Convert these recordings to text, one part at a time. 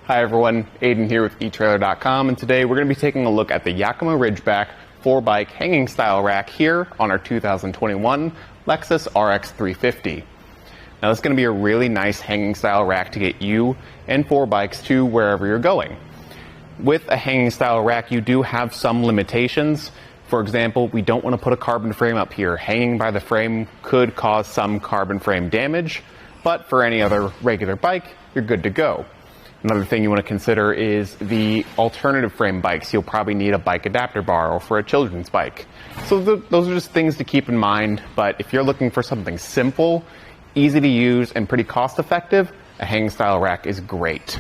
Hi everyone, Aiden here with etrailer.com, and today we're going to be taking a look at the Yakima Ridgeback 4-bike hanging style rack here on our 2021 Lexus RX350. Now this is going to be a really nice hanging style rack to get you and 4 bikes to wherever you're going. With a hanging style rack you do have some limitations. For example, we don't want to put a carbon frame up here. Hanging by the frame could cause some carbon frame damage, but for any other regular bike, you're good to go. Another thing you want to consider is the alternative frame bikes. You'll probably need a bike adapter bar or for a children's bike. So those are just things to keep in mind, but if you're looking for something simple, easy to use, and pretty cost effective, a hanging style rack is great.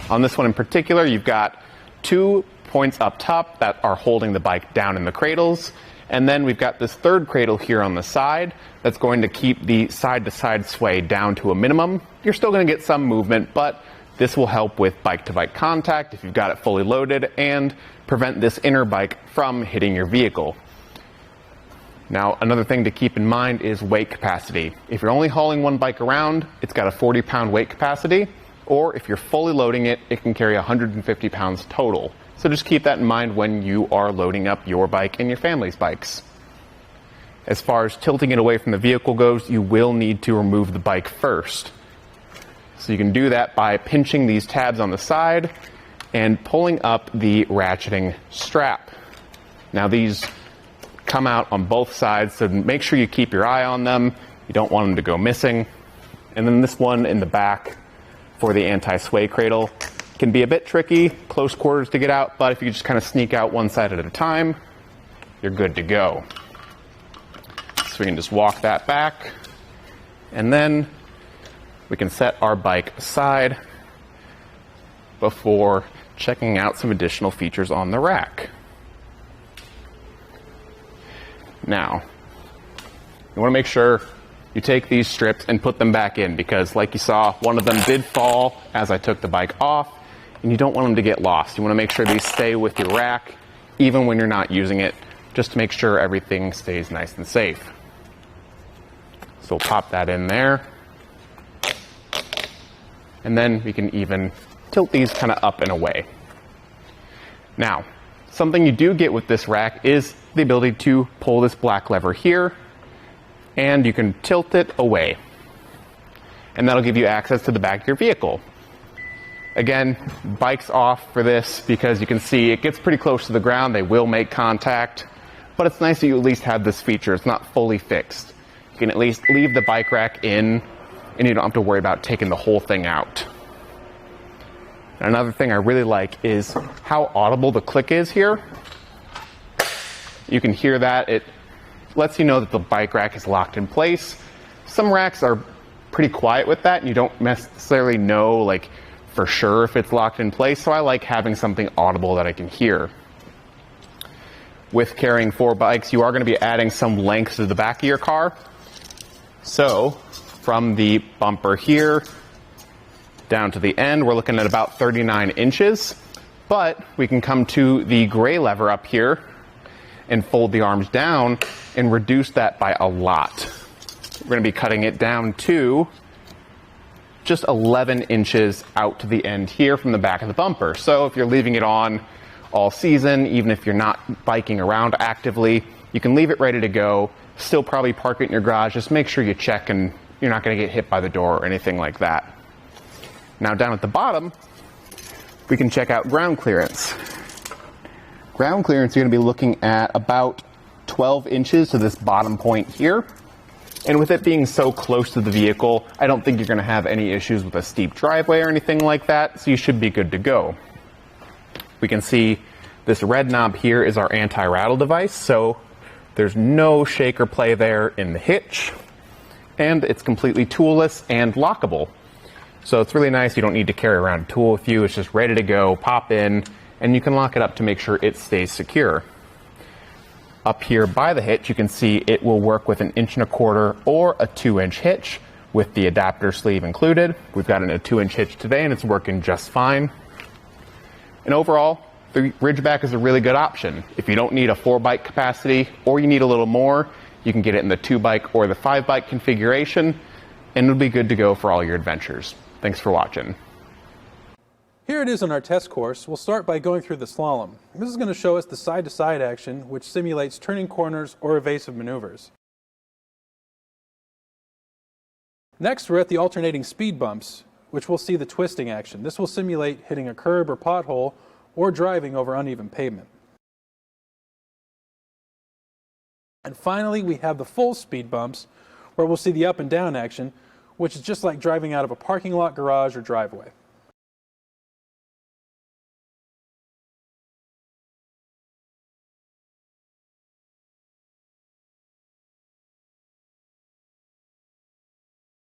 On this one in particular, you've got 2 points up top that are holding the bike down in the cradles, and then we've got this third cradle here on the side that's going to keep the side-to-side sway down to a minimum. You're still going to get some movement, but this will help with bike-to-bike contact if you've got it fully loaded and prevent this inner bike from hitting your vehicle. Now, another thing to keep in mind is weight capacity. If you're only hauling one bike around, it's got a 40-pound weight capacity, or if you're fully loading it, it can carry 150 pounds total. So just keep that in mind when you are loading up your bike and your family's bikes. As far as tilting it away from the vehicle goes, you will need to remove the bike first. So you can do that by pinching these tabs on the side and pulling up the ratcheting strap. Now these come out on both sides, so make sure you keep your eye on them. You don't want them to go missing. And then this one in the back for the anti-sway cradle can be a bit tricky, close quarters to get out, but if you just kind of sneak out one side at a time, you're good to go. So we can just walk that back, and then we can set our bike aside before checking out some additional features on the rack. Now, you want to make sure you take these strips and put them back in, because like you saw, one of them did fall as I took the bike off, and you don't want them to get lost. You want to make sure these stay with your rack even when you're not using it, just to make sure everything stays nice and safe. So we'll pop that in there. And then we can even tilt these kind of up and away. Now, something you do get with this rack is the ability to pull this black lever here, and you can tilt it away. And that'll give you access to the back of your vehicle. Again, bike's off for this because you can see it gets pretty close to the ground. They will make contact, but it's nice that you at least have this feature. It's not fully fixed. You can at least leave the bike rack in, and you don't have to worry about taking the whole thing out. And another thing I really like is how audible the click is here. You can hear that. It lets you know that the bike rack is locked in place. Some racks are pretty quiet with that, and you don't necessarily know like for sure if it's locked in place, so I like having something audible that I can hear. With carrying 4 bikes, you are going to be adding some length to the back of your car. So from the bumper here down to the end, we're looking at about 39 inches, but we can come to the gray lever up here and fold the arms down and reduce that by a lot. We're going to be cutting it down to just 11 inches out to the end here from the back of the bumper. So if you're leaving it on all season, even if you're not biking around actively, you can leave it ready to go, still probably park it in your garage. Just make sure you check and you're not going to get hit by the door or anything like that. Now down at the bottom, we can check out ground clearance. Ground clearance, you're going to be looking at about 12 inches to this bottom point here. And with it being so close to the vehicle, I don't think you're going to have any issues with a steep driveway or anything like that, so you should be good to go. We can see this red knob here is our anti-rattle device, so there's no shake or play there in the hitch, and it's completely toolless and lockable. So it's really nice. You don't need to carry around a tool with you. It's just ready to go, pop in, and you can lock it up to make sure it stays secure. Up here by the hitch, you can see it will work with an 1.25 inch or a 2-inch hitch with the adapter sleeve included. We've got a 2-inch hitch today, and it's working just fine. And overall, the Ridgeback is a really good option. If you don't need a 4-bike capacity or you need a little more, you can get it in the 2-bike or the 5-bike configuration, and it'll be good to go for all your adventures. Thanks for watching. Here it is on our test course. We'll start by going through the slalom. This is going to show us the side-to-side action, which simulates turning corners or evasive maneuvers. Next, we're at the alternating speed bumps, which we'll see the twisting action. This will simulate hitting a curb or pothole or driving over uneven pavement. And finally, we have the full speed bumps, where we'll see the up and down action, which is just like driving out of a parking lot, garage, or driveway.